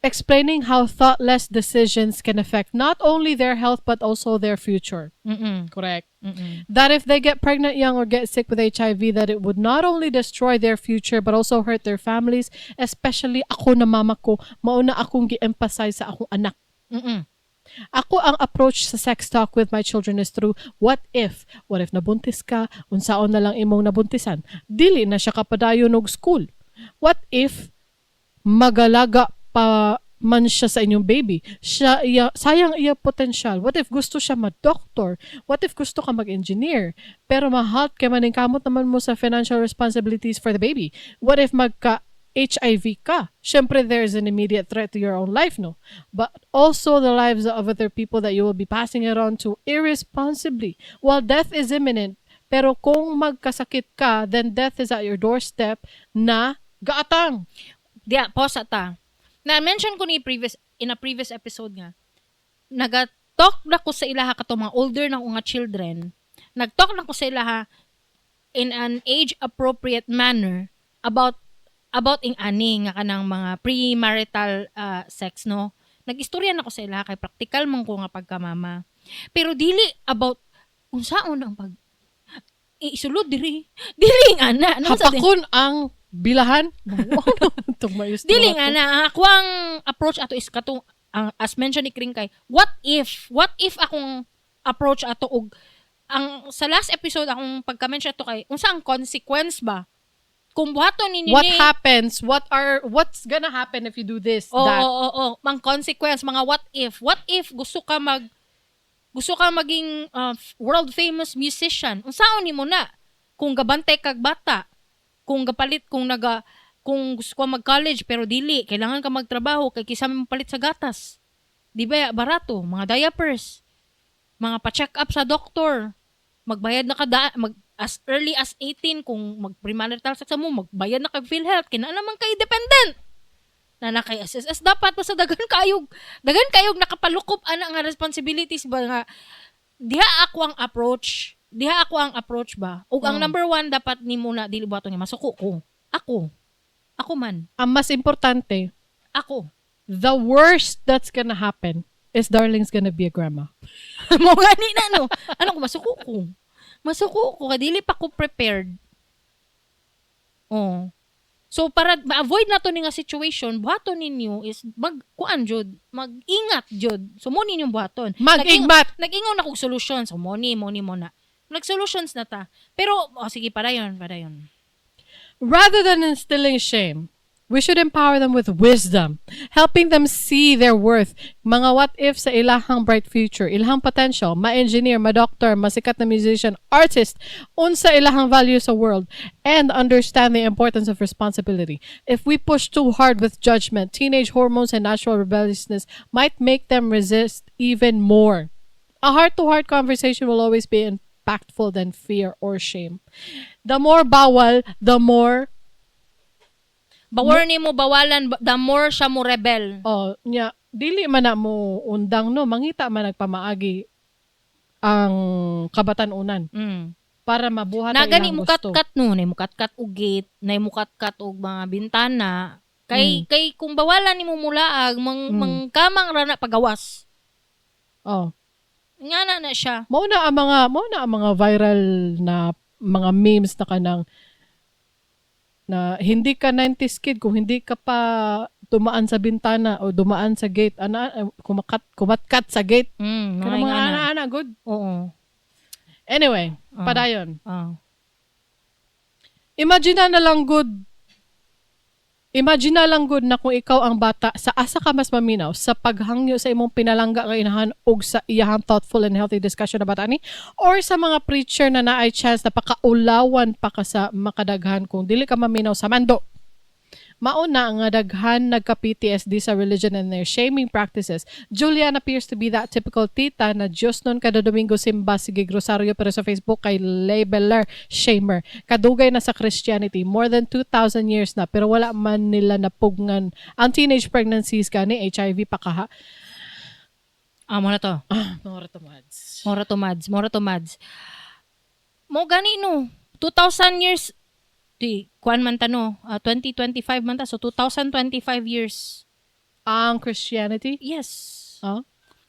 Explaining how thoughtless decisions can affect not only their health but also their future. Correct. That if they get pregnant young or get sick with HIV, that it would not only destroy their future but also hurt their families, especially ako na mama ko, mauna akong gi-emphasize sa akong anak. Ako ang approach sa sex talk with my children is through what if nabuntis ka, unsaon na lang imong nabuntisan, dili na siya kapadayon og school. What if magalaga pa man siya sa inyong baby, sayang iya potential. What if gusto siya mag-doctor? What if gusto ka mag-engineer? Pero mahalt kay maning kamot naman mo sa financial responsibilities for the baby. What if HIV ka? Syempre, there's an immediate threat to your own life, no? But also the lives of other people that you will be passing it on to irresponsibly. While death is imminent, pero kung magkasakit ka, then death is at your doorstep na gaatang. Pause ta. Na-mention ko in a previous episode nga, nag-talk na ko sa ilaha kato mga older na mga children, nag-talk na ko sa ilaha in an age-appropriate manner about ing ani nga kanang mga premarital sex, no? Nag-istorya na ko sa ilaha kay practical man ko nga pagkamama. Pero dili about unsaon ang isulod diri nga na. Hapakon ang bilahan. Dili nga na. Ako ang approach ato is katong as mentioned ni Kringkay. What if akong approach ato og ang sa last episode akong pagka-mention ato kay unsa ang consequence ba? Kung buhaton ninyo what happens? What's gonna happen if you do this? That? Mang consequence, mga what if. What if gusto ka Gusto ka maging world famous musician. Unsaon nimo na? Kung gabantay kag bata, kung gapalit kung gusto ka mag-college pero dili, kailangan ka magtrabaho kay kisa mo palit sa gatas. Di ba barato, mga diapers, mga pa-check up sa doktor, magbayad na as early as 18 kung mag-premarital sex mo, magbayad na kag PhilHealth, kinahanglan kay dependent. Na kay SSS dapat pa sa dagan kayog nakapalukop ana nga responsibilities ba nga diha ako ang approach ba ug ang number one dapat nimo na dili buhaton nga masuko ko ako man Ang mas importante, ako the worst that's gonna happen is Darling's gonna be a grandma. mo gani na no ano ko masuko ko kay dili pa ko prepared. So para ma-avoid nato ni nga situation, buhaton ninyo is mag-ingat jud. So mo ninyong buhaton. Mag-igmat. Nag-ingon na kog solutions. So mo na. Nag-solutions na ta. Pero sige padayon. Rather than instilling shame, we should empower them with wisdom, helping them see their worth. Mga what if sa ilahang bright future, ilahang potential, ma-engineer, ma-doctor, masikat na musician, artist, unsa ilahang value sa world, and understand the importance of responsibility. If we push too hard with judgment, teenage hormones and natural rebelliousness might make them resist even more. A heart-to-heart conversation will always be impactful than fear or shame. The more bawal, the more bawal nimo bawalan, the more siya mo rebel. Dili man na mo undang no, mangita man nagpamaagi ang kabatanunan. Para mabuhat ang gani ilang mo gusto. kat no, nay mo kat og gate, nay mo kat og mga bintana. Kay kung bawalan nimo mulaag mangkamang ra na pagawas. Nga na siya. Mao na ang mga viral na mga memes na kanang na hindi ka 90s kid kung hindi ka pa dumaan sa bintana o dumaan sa gate kumatkat sa gate kanang mga ana good. Oo. Anyway, padayon. Imagine na lang na kung ikaw ang bata, sa asa ka mas maminaw sa paghangyo sa imong pinalangga nga inahan og sa iyahang thoughtful and healthy discussion na bata ni, or sa mga preacher na naay chance na pakaulawan pa ka sa makadaghan kung dili ka maminaw sa mando. Mauna nga daghan nagka-PTSD sa religion and their shaming practices. Julian appears to be that typical tita na Diyos nun kada Domingo simba sige grosaryo pero sa Facebook kay labeler shamer. Kadugay na sa Christianity. More than 2,000 years na pero wala man nila napugngan ang teenage pregnancies kani HIV pa kaha. Mora to. Mora to mads. Mo gani no. 2,000 years kuan man tano 2025 man ta so 2025 years ang Christianity. Yes.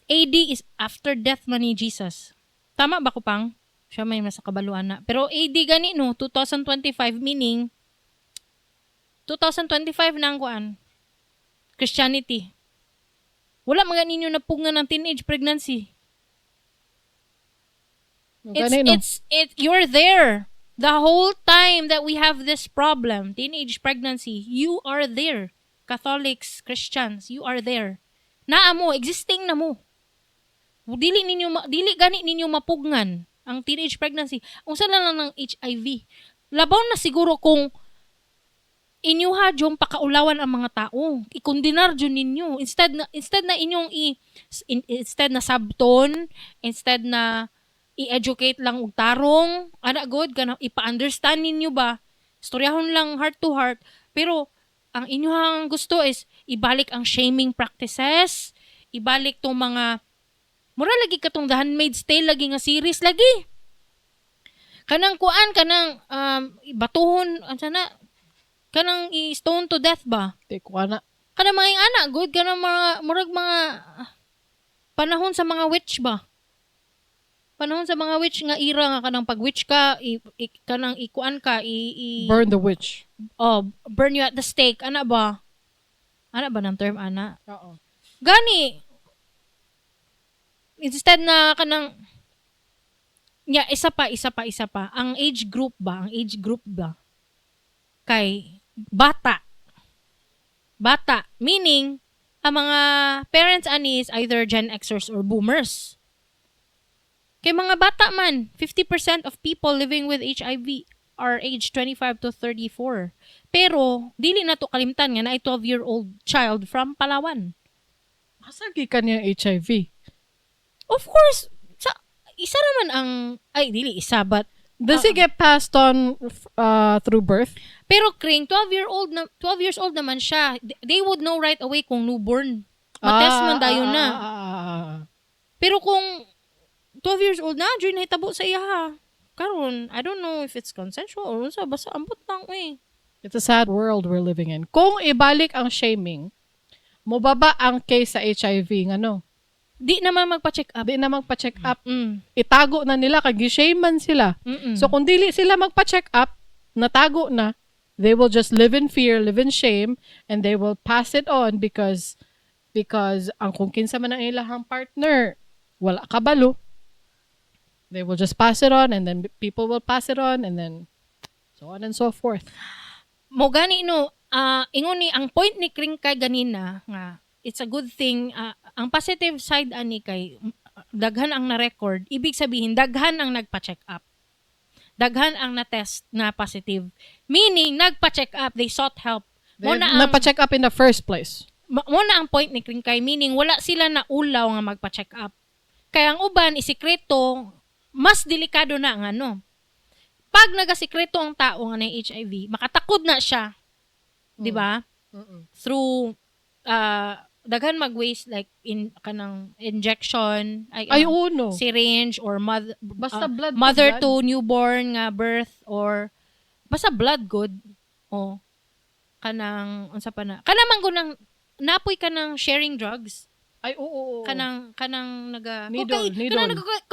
AD is after death man ni Jesus. Tama ba ko pang? Siya may nasa kabaluan na. Pero AD gani no 2025 meaning 2025 na ang kuan Christianity. Wala mga ninyo napungan ng teenage pregnancy. It's you're there. The whole time that we have this problem, teenage pregnancy, you are there. Catholics, Christians, you are there. Naa mo, existing na mo. Dili gani ninyo mapugngan ang teenage pregnancy. Unsa lang ng HIV. Labaw na siguro kung inyuha jong pakaulawan ang mga tao. Ikondinar jud ninyo. Instead na inyong instead na sabton, instead na i-educate lang og tarong, good kana ipa-understand ninyo ba? Storyahon lang heart to heart, pero ang inyong gusto is ibalik ang shaming practices, ibalik tong mga mura lagi katong The Handmaid's Tale lagi nga series lagi. Kanang batuhon ansana kanang i-stone to death ba? Kuana. Kanang mga anak good kanang mga murag mga panahon sa mga witch ba? Panahon sa mga witch nga ira nga kanang pag-witch ka, kanang ikuan ka, burn the witch. Burn you at the stake. Ana ba ng term, ana? Oo. Gani. Instead na kanang isa pa. Ang age group ba? Kay bata. Meaning, ang mga parents ani is either Gen Xers or Boomers. Kay mga bata man, 50% of people living with HIV are age 25 to 34. Pero, dili na to kalimtan nga na 12-year-old child from Palawan. Masagi ka niyang HIV. Of course, isa naman ang, dili isa, but, Does it get passed on through birth? pero Kring, 12 years old naman siya. They would know right away kung newborn. Matest man dayon na. Pero kung 12 years old na, dyan nahitabo sa iya ha. Karon, I don't know if it's consensual or unsa, basta ambot lang eh. It's a sad world we're living in. Kung ibalik ang shaming, mubaba ang case sa HIV ng ano. Di naman magpa-check up. Di na magpa-check up. Itago Itago na nila, kag-shame man sila. So kung dili sila magpa-check up, natago na, they will just live in fear, live in shame, and they will pass it on because ang kung kinsa man ang ilahang partner, wala kabalo. They will just pass it on, and then people will pass it on, and then so on and so forth. Mo gani no, ingon ni ang point ni Kringkay ganina nga it's a good thing. Ang positive side ani kay daghan ang na-record, ibig sabihin daghan ang nagpa-check up. Daghan ang na-test na positive. Meaning nagpa-check up, they sought help. Nagpa-check up in the first place. Mo na ang point ni Kringkay, meaning wala sila na ulaw nga magpa-check up. Kaya ang uban isikreto, mas delikado na ang ano. Pag nagasikreto ang tao nga na HIV, makatakod na siya. 'Di ba? Through daghan mag-waste like in kanang injection, uno. syringe or Basta blood mother to newborn nga birth or basta blood good o kanang unsa pa na kanang gunang napoy ka ng sharing drugs. Oo. Kanang naga Needle.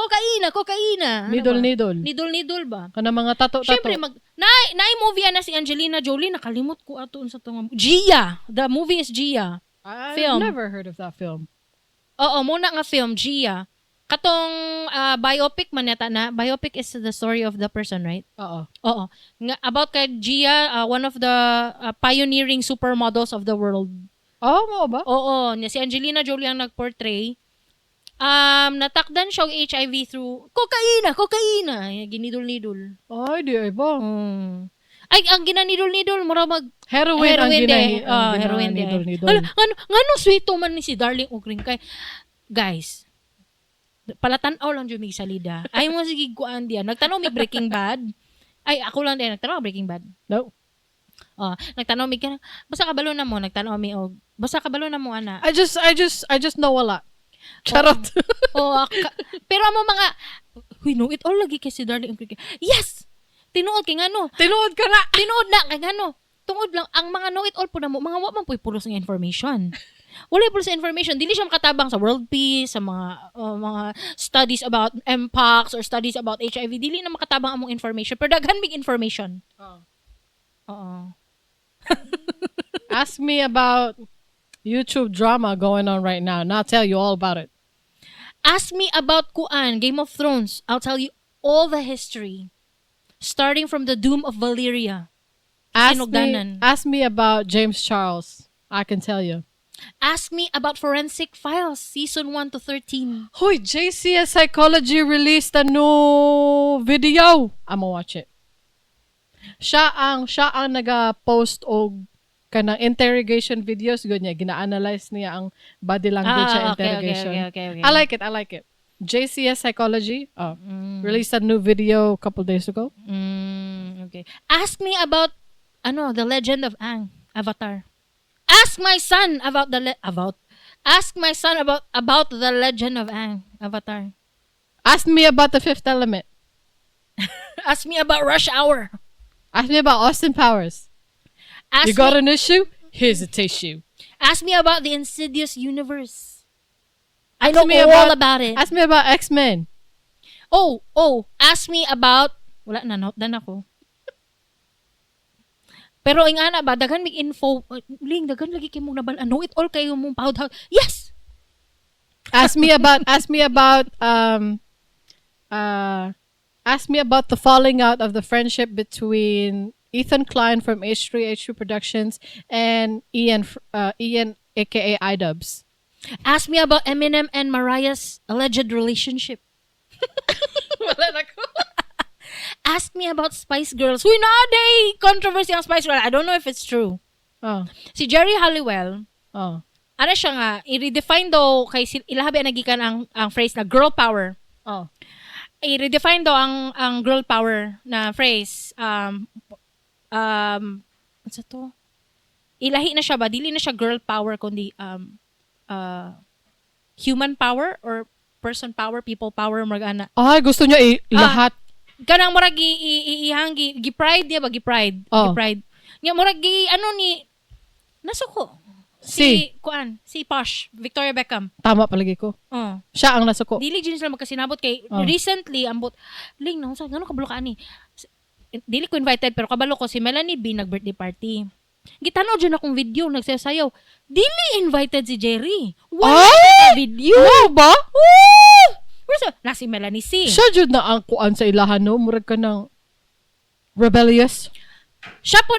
kokaina. Needle ba? Kanang mga tato. Syempre naay movie na si Angelina Jolie, nakalimot ko ato unsa to nga. Gia. The movie is Gia. I've never heard of that film. Oo, muna nga film Gia. Katong biopic man yata na. Biopic is the story of the person, right? Oo. About kay Gia, one of the pioneering supermodels of the world. Mo ba? Oo, si Angelina Jolie ang nag-portray. Natakdan siya og HIV through kokaina. Ginidol-nidol. Ay, di ay ba? Ay, ang ginanidol-nidol, mura heroin ang heroin ginanidol-nidol. Ngano sweeto man ni si Darling and Kringkay. Guys, palatan-aw lang dyan may salida. Ay mo sige kuan diyan. Nagtanong mi Breaking Bad. Ay, ako lang din nagtanong Breaking Bad. No. Nagtanong mi ka. Basta kabalo na mo, nagtanong mi og basta kabalo na mo ana. I just know a lot. Charot. Pero amo mga we know it all lagi kay si Darling and Kringkay. Yes. Tinuod kay ngano? Tinuod ka na. Tinuod na kay ngano? Tungod lang ang mga know it all po na mo, mga wa man puy pulos ng information. Wala pulos sa information. Dili siya makatabang sa world peace, sa mga studies about mpox or studies about HIV. Dili na makatabang among information. Pero daghan mig information. Oo. Ask me about YouTube drama going on right now, and I'll tell you all about it. Ask me about kuan, Game of Thrones. I'll tell you all the history. Starting from the doom of Valyria. Ask me about James Charles. I can tell you. Ask me about Forensic Files, season 1 to 13. Hoy, JCS Psychology released a new video. I'ma watch it. Siya ang naga-post og kanang interrogation videos niya. Gina-analyze niya ang body language sa interrogation. Okay. I like it. JCS Psychology released a new video a couple days ago. Okay. Ask me about the Legend of Aang, Avatar. Ask my son about Ask my son about the Legend of Aang, Avatar. Ask me about the Fifth Element. Ask me about Rush Hour. Ask me about Austin Powers. You got an issue? Here's a tissue. Ask me about the Insidious universe. I know all about it. Ask me about X-Men. Ask me about wala na note dan ako. Pero ingana ba daghan mig info, daghan lagi kay mo nabal know it all kayo mong pahud. Yes. Ask me about the falling out of the friendship between Ethan Klein from H3 Productions and Ian aka iDubbbz. Ask me about Eminem and Mariah's alleged relationship. ask me about Spice Girls. Huy, na-day controversy ang Spice Girls. I don't know if it's true. Oh. Si Jerry Halliwell, Oh. ano siya nga, i-redefine daw kay ilahabi nagikan ang phrase na girl power. Oh. I-redefine daw ang girl power na phrase. Ano to? Ilahi na siya ba? Dili na siya girl power kundi human power or person power, people power, maragana. Ay, gusto niya lahat. Kanang murag gi-pride niya ba? Gi-pride. Oh. Gi-pride. Nga murag nasuko. Si Posh, Victoria Beckham. Tama palagi ko. Siya ang nasuko. Dili din sila magkasinabot kay recently ambot ling no, ngano kabalo ka ani. Dili ko invited pero kabalo ko si Melanie B nag-birthday party. Gitanaw dyan akong video nagsasayaw. Dili invited si Jerry. Wala na video. Wow ba? Na si Melanie C. Siya jud na ang kuan sa ilahan no, murag ka ng rebellious. Siya po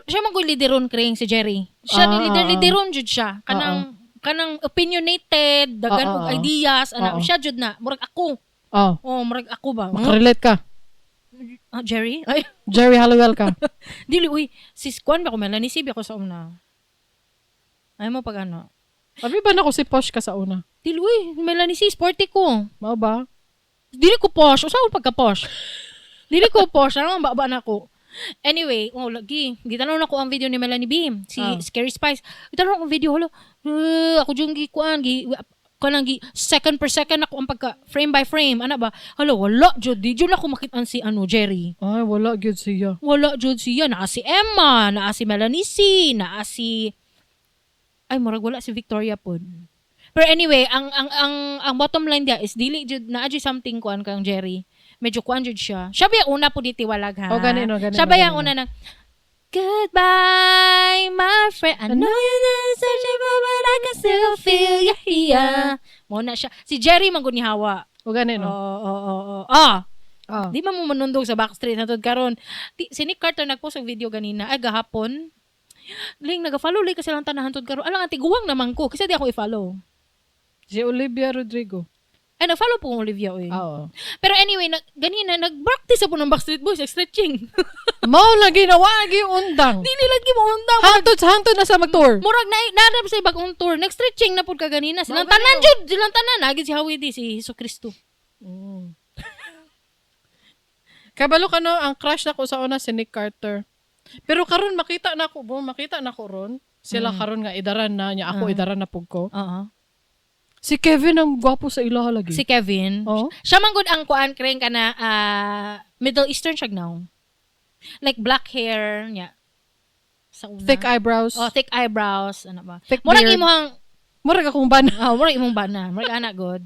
siya mag-lideron kring si Jerry. Siya lideron jud siya. Kanang opinionated, dagan og ideas, siya jud na murag ako. Murag ako ba? Makarelate ka. Jerry? Ay. Jerry Halliwell ka. Dili sis Kwan ba ko Melanie Sib ako sa una. Ay mo pag ano. Abi ba na ko si Posh ka sa una? Dili Melanie C sporty ko. Mao ba? Dili ko posh, usa ko pagka posh. Dili ko posh, ano ba na ko. Anyway, lagi. Gitanaw na ko ang video ni Melanie Beam, si Scary Spice. Gitanaw ko ang video, ako yung kanang second per second ako ang pagka frame by frame. Ana ba? Wala jud. Di jud ako makitaan si Jerry. Ay, wala jud siya. Wala jud siya. Naa si Emma, naa si Melanie C, naa si murag wala si Victoria pod. Pero anyway, ang bottom line dia is dili jud naa jud something kuan kang Jerry. Medyo kuan jud siya. Siya ba yung una po diti walag ha? Ganino. Siya ba yung una na goodbye, my friend. I know you're not searching for but I can still feel you here. Muna siya. Si Jerry manggod ni Hawa. Ganino. Di man mo manundog sa backstreet na karon. Si Nick Carter nagpost og video ganina. Ay gahapon. Ling naga-follow lay kasi lang tanahan tod karon. Alang guwang naman ko kasi di ako i-follow. Si Olivia Rodrigo. Ay, nag-follow po kong Olivia. Oo. Pero anyway, ganina, nag-practice po ng Backstreet Boys, stretching. Mao na ginawa, undang. Dili lagi mo undang. Hantod na sa mag-tour. Murag na sa bagong tour. Nag-stretching na po ka ganina. Silang tanan, Jud. Silang tanan. Nagin si Hawidi, si Jesu Cristo. Kabalo ka no, ang crush na ko sa una si Nick Carter. Pero karon makita na ko ron. Sila karon nga idaran na niya. Ako idaran na pug ko. Si Kevin ang gwapo sa ilaha lagi. Si Kevin? Siya man gud ang kuan kring kana Middle Eastern siya now. Like black hair niya. Sa una. Thick eyebrows. Thick eyebrows. Ano ba? Thick murag beard. Murag akong bana. Murag imong bana. Murag anak good.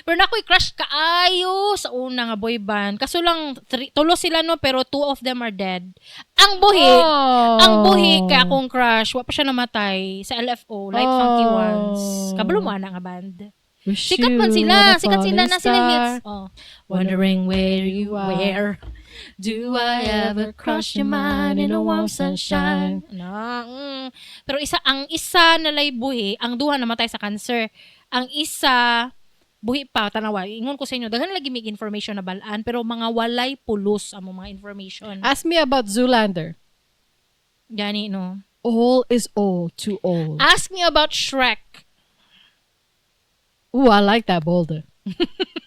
Pero nako'y crush kaayo sa una nga boy band. Kaso lang, tulo sila no, pero 2 of them are dead. Ang buhi kay akong crush, wa pa siya namatay sa LFO, Light Funky Ones. Kabalo mo nga band. Sikat man sila na sila hits. Wondering where you are. Where do I ever cross your mind in a warm sunshine? Pero ang isa nalay buhi, ang duha namatay sa cancer. Ang isa buhi pa, tanawa. Ingon ko sa inyo, daghan lagi mig information na balaan, pero mga walay pulos ang mga information. Ask me about Zoolander. Gani, no? All is all too old. Ask me about Shrek. Ooh, I like that boulder.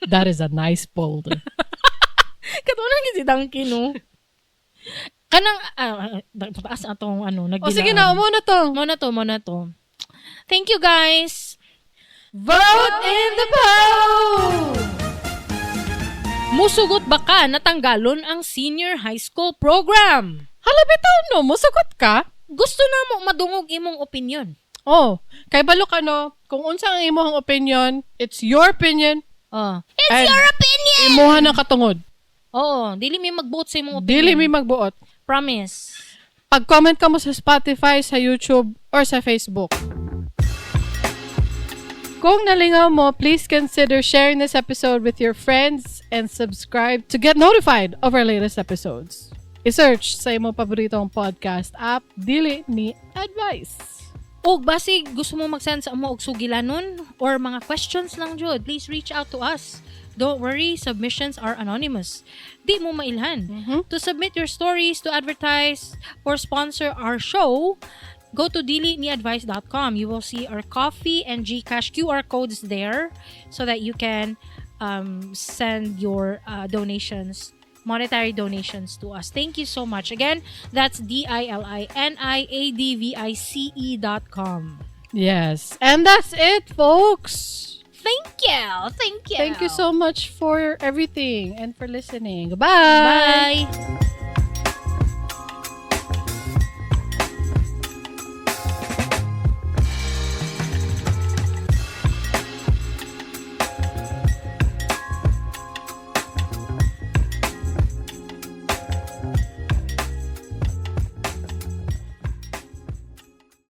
That is a nice boulder. Katunan si Donkey, no? Kanang, pataas atong, nagdilaan. Sige na, mo na to. Thank you, guys. Vote in the poll! Musugot ba ka na tanggalon ang senior high school program? Halabitaw no, musugot ka? Gusto na mo madungog imong opinion. Kay balo ka no, kung unsa ang imong opinion, it's your opinion. It's your opinion! Imuha ng katungod. Dili mi magbuot sa imong opinion. Dili mi magbuot. Promise. Pag-comment ka mo sa Spotify, sa YouTube, or sa Facebook. Kung nalingaw mo, please consider sharing this episode with your friends and subscribe to get notified of our latest episodes. I-search sa imong paboritong podcast app, Dili Ni Advice. O basig gusto mo mag-send sa amo og sugilanon or mga questions lang jud, please reach out to us. Don't worry, submissions are anonymous. Di mo mailhan. To submit your stories, to advertise, or sponsor our show, go to diliniadvice.com. You will see our coffee and GCash QR codes there so that you can send your donations, monetary donations to us. Thank you so much. Again, that's DILINIADVICE.com. Yes. And that's it, folks. Thank you. Thank you. Thank you so much for everything and for listening. Goodbye. Bye.